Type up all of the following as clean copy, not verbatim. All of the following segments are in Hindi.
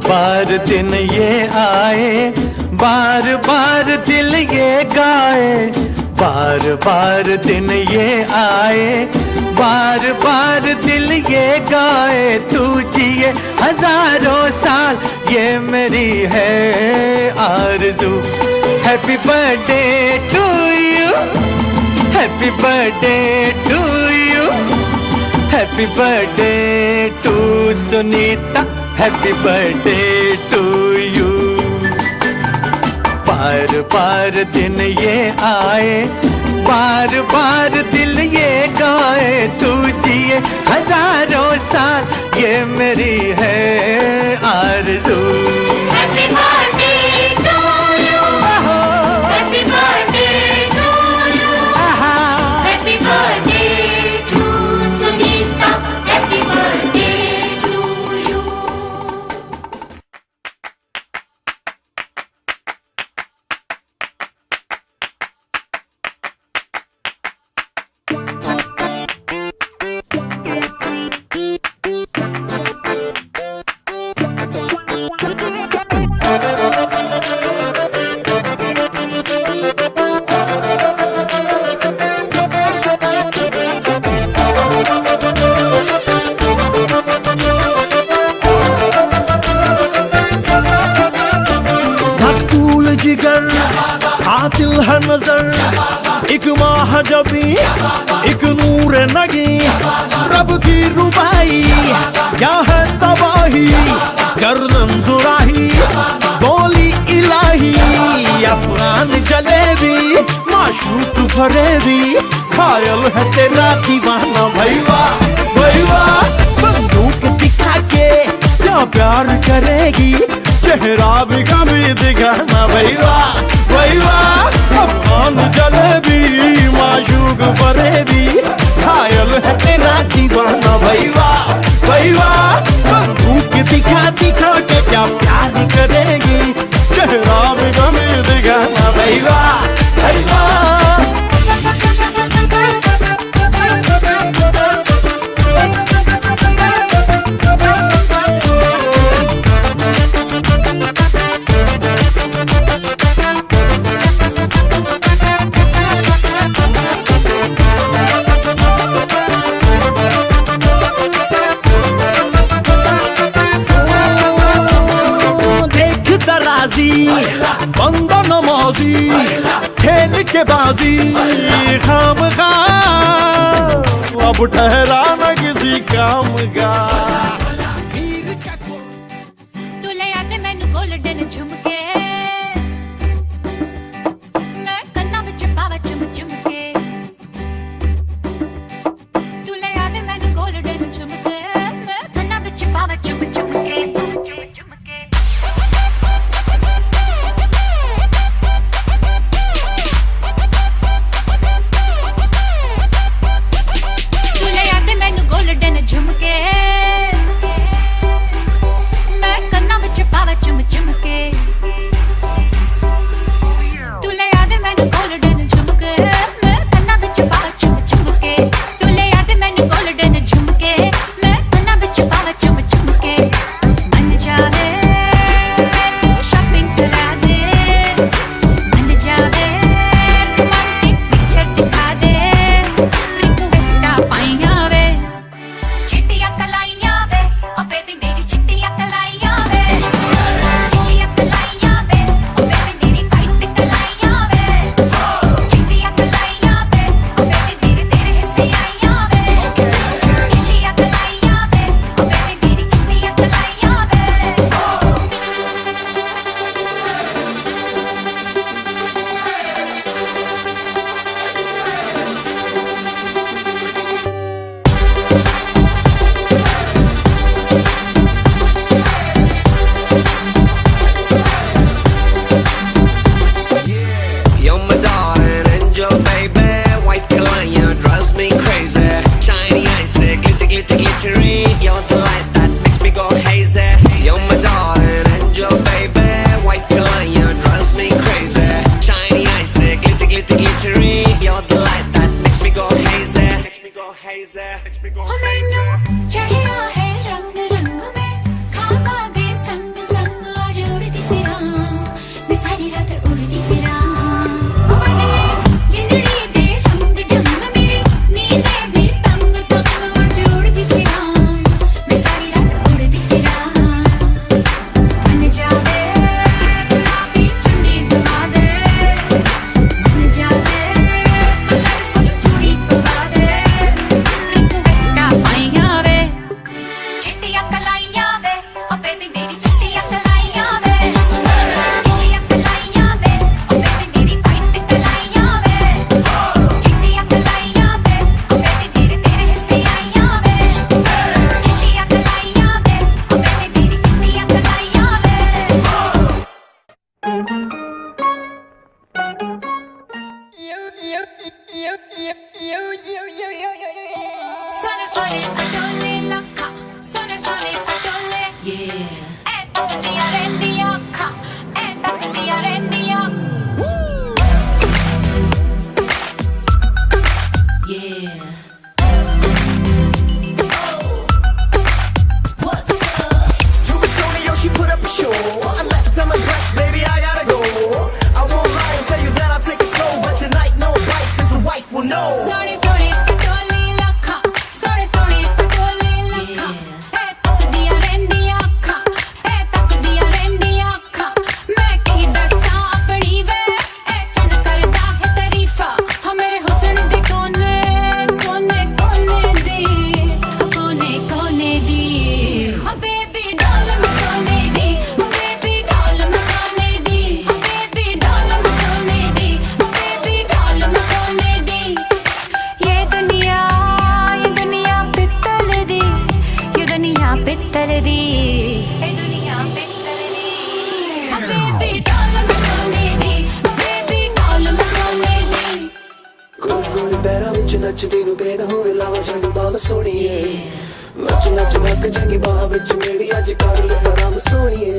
बार दिन ये आए, बार बार दिल ये गाए, बार बार दिन ये आए, बार बार दिल ये गाए। तू जिए हजारों साल ये मेरी है आरज़ू। Happy birthday to you, happy birthday to you, happy birthday to Sunita, happy birthday to you. बार बार दिन ये आए, बार बार दिल ये गाए। तू जिए हजारों साल ये मेरी है आरज़ू। Happy birthday to you, happy birthday to you, happy birthday to Sunita, happy birthday to you. कातिल है नजर, एक महाजबी, एक नूर नगी, रब की रुबाई क्या है तबाही, गर्दन जुराही, बोली इलाही, अफगान जलेबी, माशूक फरेबी, खायल है तेरा दीवाना। भैया भैया बंदूक दिखा के क्या प्यार करेगी, चेहरा भी कभी दिखाना। भैया भैया अफगान जलेबी, माशूक फरेबी, खायल है तेरा दीवाना। भैया भैया बंदूक दिखा दिखा के क्या प्यार करेगी, चेहरा भी कभी दिखाना। भैया भैया बंदा नमाजी, खेल के बाजी खामखा, अब ठहरा न किसी काम का। तू ले आते मैनू गोल्डन झुमके, मैं कन्ना विच पावा चुम चुमके। तू ले आते मैनू गोल्डन झुमके, मैं कन्ना विच पावा चुम चुमके। झुमके crazy. Makes me go हो crazy. मैनू चढ़िया है रंग रंग में खाबा दे संग संग आ जोड़दी फिरां मैं सारी रात उड़दी फिरां ओ बदले जिंदड़ी दे रंग ढंग मेरी नींदे भी तंग तंग आ जोड़दी फिरां मैं सारी रात उड़दी फिरां बन जावे गुलाबी चुन्नी पवा दे बन जावे कलरफुल चूड़ी पवा दे एक वेस्टा पाइयां वे चिट्टियां कलाइयां वे ओ बेबी मेरी चिट्टियां कलाइयां वे चिट्टियां कलाइयां वे ओ बेबी मेरी वाइट कलाइयां वे चिट्टियां कलाइयां वे ओ बेबी मेरे तेरे हिस्से आइयां वे चिट्टियां कलाइयां वे ओ बेबी मेरी चिट्टियां कलाइयां Sunny, sunny, adole lakha. Sunny, sunny, adole. Yeah. Takdiya rendiya kha. Takdiya rendiya. Yeah. What's up? Yo, she put up a show. Unless I'm impressed, baby, I gotta go. I won't lie and tell you that I'll take it slow. But tonight, no bites, cause the wife will know. Sunny, sunny, adole lakha. Sunny, sunny, adole lakha. Takdiya rendiya kha. Takdiya rendiya kha. मैं की दस्सा अपनी वे चन करदा है तारीफा हम मेरे हुस्न दे कोने कोने कोने दी कोने कोने दी ओ बेबी डाल मैं सोने दी ओ बेबी डाल मैं सोने दी ओ बेबी डाल मैं सोने दी ओ बेबी डाल मैं सोने दी ये दुनिया पित्तल दी ये दुनिया पित्तल दी ये दुनिया पित्तल दी ओ बेबी डाल मैं सोने दी ओ बेबी डाल मैं सोने दी ਗੋਲ ਗੋਲ ਪੈਰਾਂ ਵਿੱਚ ਨੱਚਦੀ ਨੂੰ ਬੇਦ ਹੋਵੇ ਲਾਵਾਂ ਝੰਡ ਬਾਲ ਸੋਣੀਏ ਨੱਚ ਨੱਚ ਨੱਕ ਚੰਗੀ ਬਾਹ ਵਿੱਚ ਮੇਰੀ ਅੱਜ ਕਰ ਲੈ ਆਰਾਮ ਸੋਣੀਏ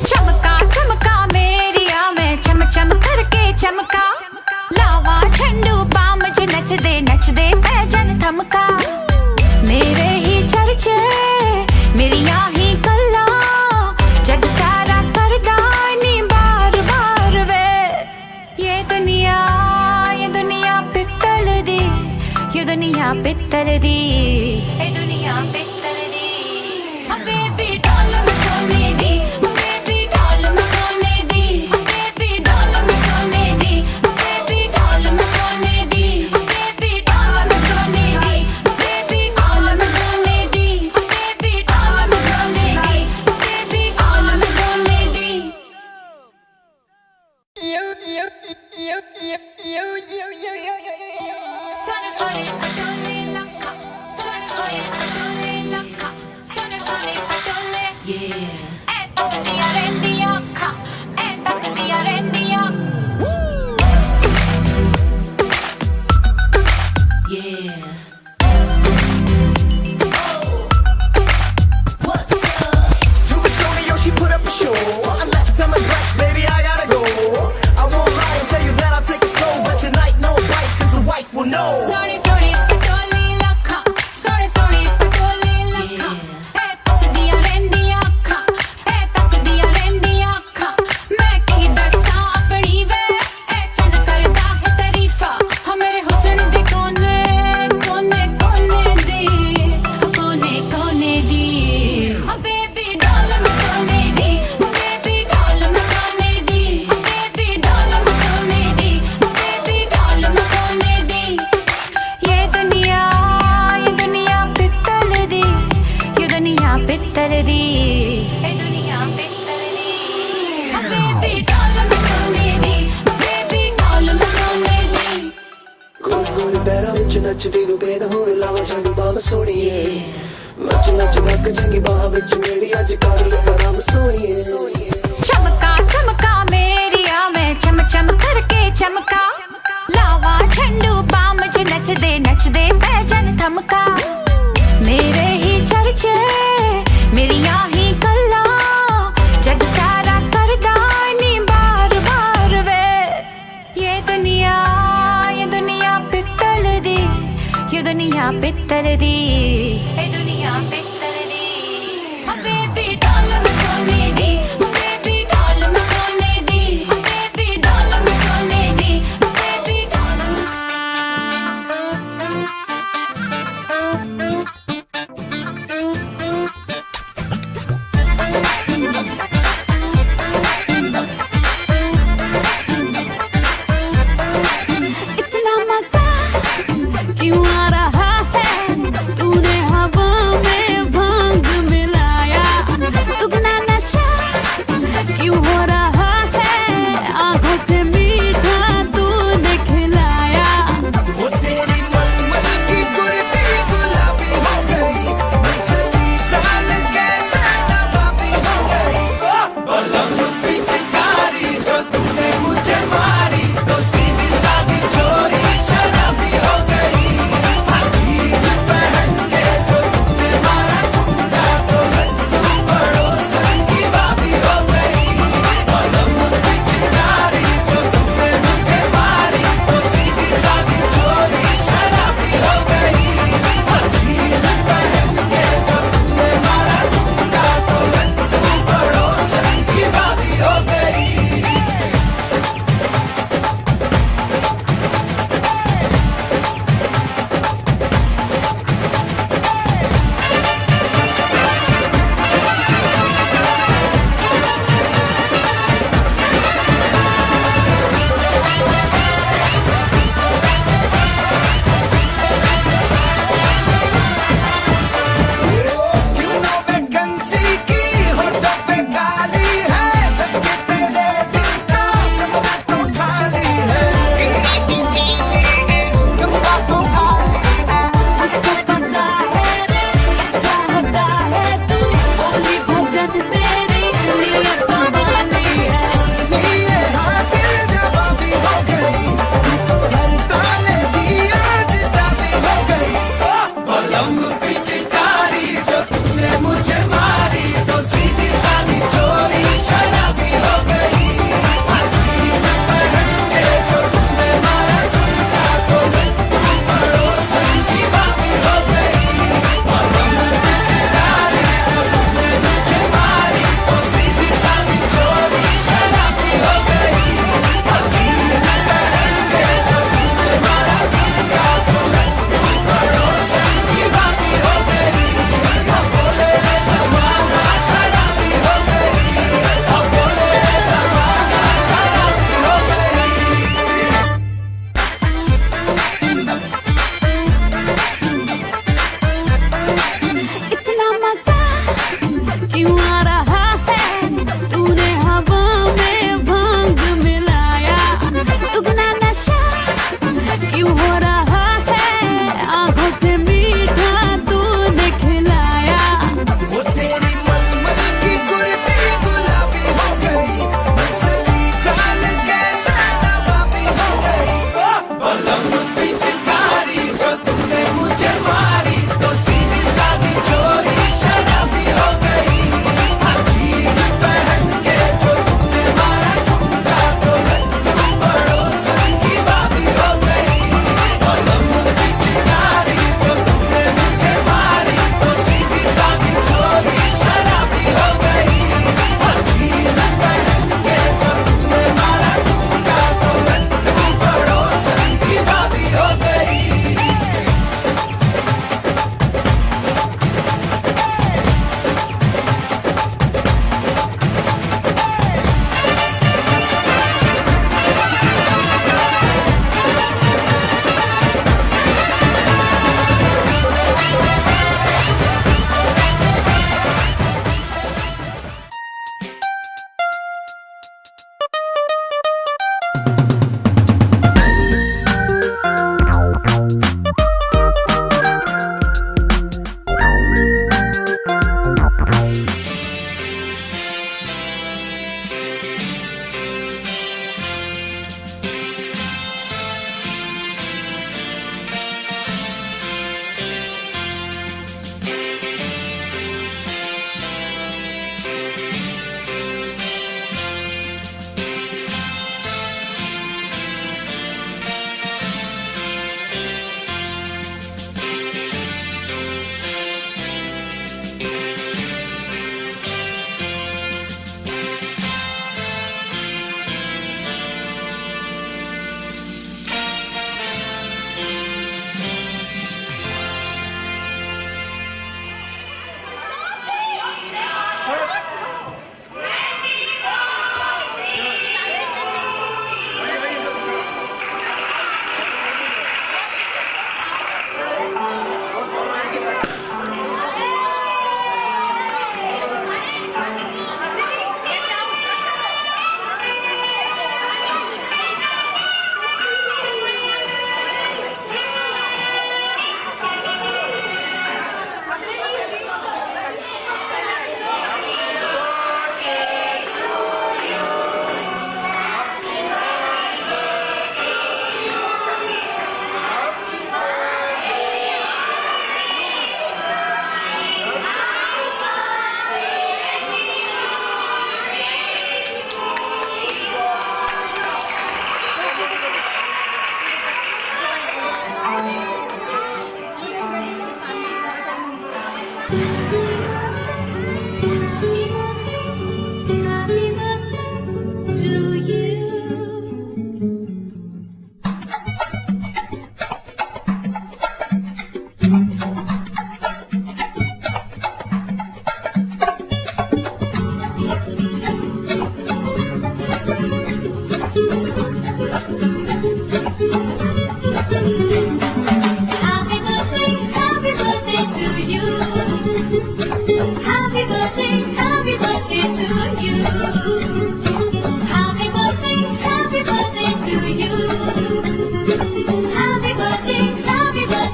चमका चमका मेरिया मैं चम चम करके चमका लावा झंडू पाम च नचदे पैजन थमका मेरे ही चर्चे मेरिया ही गल्ला जग सारा करदा नी बार बार वे ये दुनिया पित्तल दी ये दुनिया पित्तल दी ये दुनिया पित्तल दी ओ बेबी डाल मैं सोने दी ओ बेबी डाल मैं सोने दी ओ बेबी डाल मैं सोने दी ओ बेबी डाल मैं सोने दी ओ बेबी डाल मैं सोने दी ओ बेबी डाल मैं सोने दी ओ बेबी डाल मैं सोने दी ओ बेबी डाल मैं सोने दी Sunny, sunny, adole lakha. Sunny, sunny, adole lakha. Sunny, sunny, adole. Yeah. Takdiya rendiya kha. Takdiya rendiya. Yeah. What's up? Yo, she put up a show. Unless I'm impressed, baby, I gotta go. I won't lie and tell you that I'll take it slow. But tonight, no bites, cause the wife will know. Sorry, sorry, adole lakha. Sorry, sorry, adole lakha. Takdiya rendiya kha. Takdiya rendiya kha. मैं की दस्सा अपनी वे चन करदा है तारीफा हम मेरे हुस्न दे कोने कोने कोने दी कोने कोने दी ओ बेबी डाल मैं सोने दी ओ बेबी डाल मैं सोने दी ओ बेबी डाल मैं सोने दी ओ बेबी डाल मैं सोने दी ये दुनिया पित्तल दी ये दुनिया पित्तल दी ये दुनिया पित्तल दी ओ बेबी डाल मैं सोने दी ओ बेबी डाल मैं सोने दी ਗੋਲ ਗੋਲ ਪੈਰਾਂ ਵਿੱਚ ਨੱਚਦੀ ਨੂੰ ਬੇਦ ਹੋਵੇ ਲਾਵਾਂ ਝੰਡ ਬਾਲ ਸੋਣੀਏ ਨੱਚ ਨੱਚ ਨੱਕ ਚੰਗੀ ਬਾਹ ਵਿੱਚ ਮੇਰੀ ਅੱਜ ਕਰ ਲੈ ਆਰਾਮ ਸੋਣੀਏ चमका चमका मेरिया मैं चम चम करके चमका लावा झंडू पाम च नचदे पैजन थमका मेरे ही चर्चे मेरिया ही गल्ला जग सारा करदा नी बार बार वे ये दुनिया पित्तल दी क्यों दुनिया पित्तल दी, ए दुनिया पित्तल दी। बेबी डॉल मैं सोने दी, बेबी डॉल मैं सोने दी, बेबी डॉल मैं सोने दी, बेबी डॉल। इतना मजा क्यों आ रहा है, तूने हवा में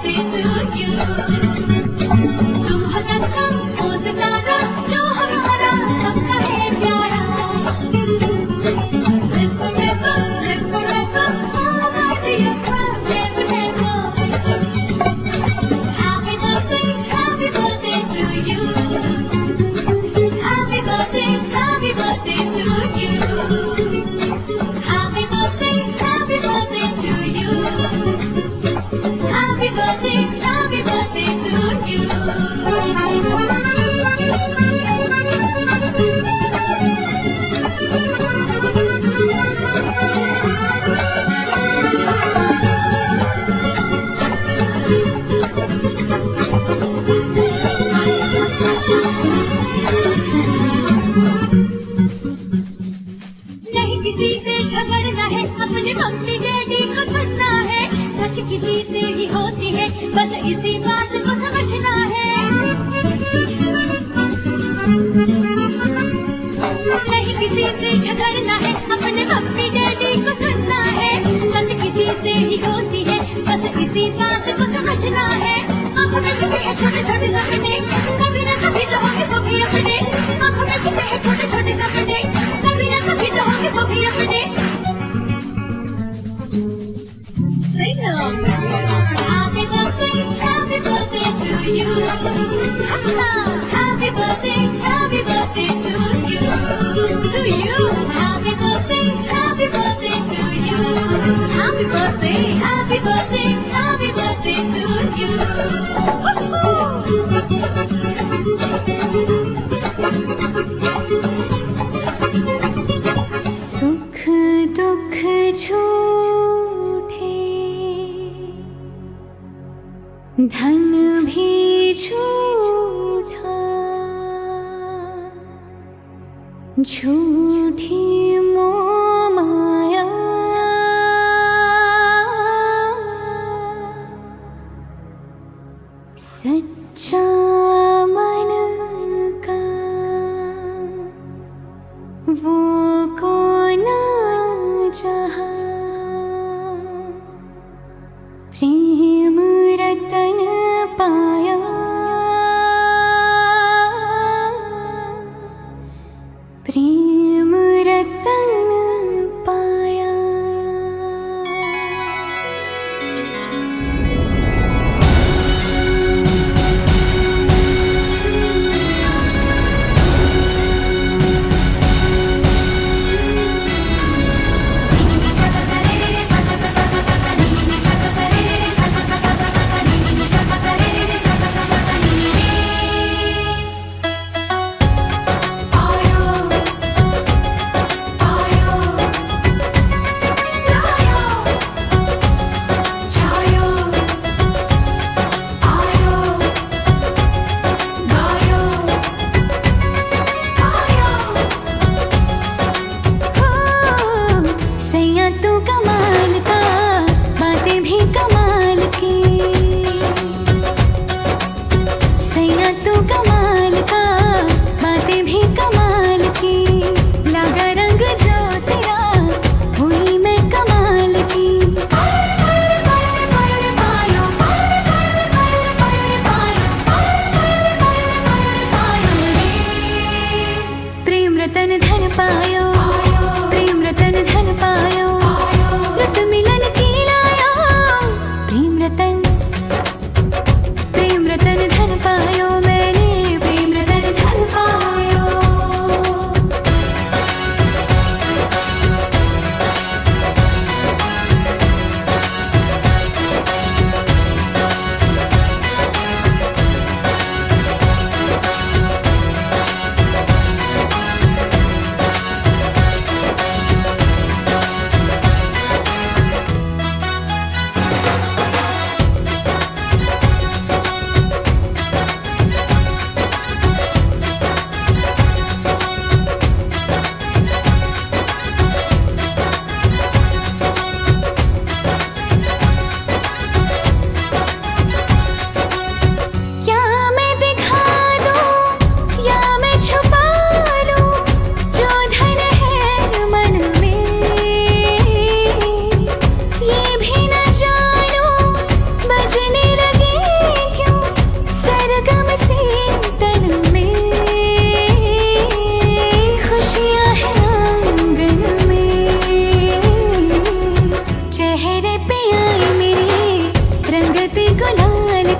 birthday to you. तुम हो चंदा ओ सितारा जो हमारा सबका है प्यारा। Live forever, oh my dear friend, live forever. Happy birthday to you. Happy birthday to you. Happy birthday to you. Happy birthday to you. नहीं किसी से झगड़ना है, अपने मम्मी डैडी को सुनना है। सच की जीत ही होती है, बस इसी बात को समझना है। नहीं किसी से झगड़ना है, अपने मम्मी डैडी को सुनना है। सच की जीत ही होती है, बस इसी बात को समझना है। आंखों में छुपे हैं छोटे छोटे सपने, कभी न कभी तो होंगे वो भी अपने। आंखों में छुपे हैं छोटे छोटे सपने, कभी न कभी तो होंगे वो भी अपने। Sing along. Happy birthday to you. Happy birthday to you. To you. Happy birthday to you. Happy birthday to you. सुख दुख झूठे, धन भी झूठा, झूठी मोह माया, सच्चा मन का वो कौन जहाँ, प्रेम रतन पाया, प्रेम रतन पाया।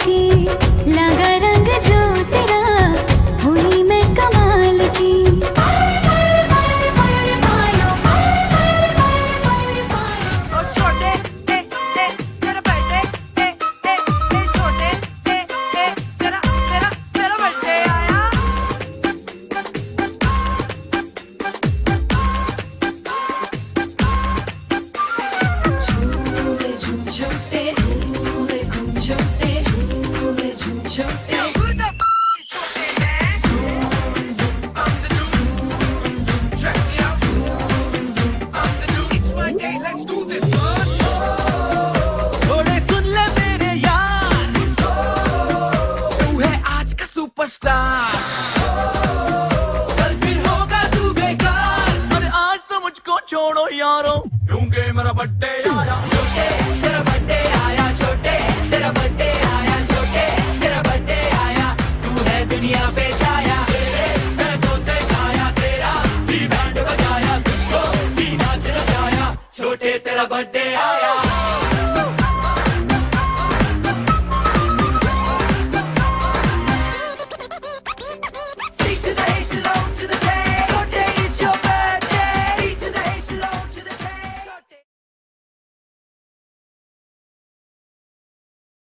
की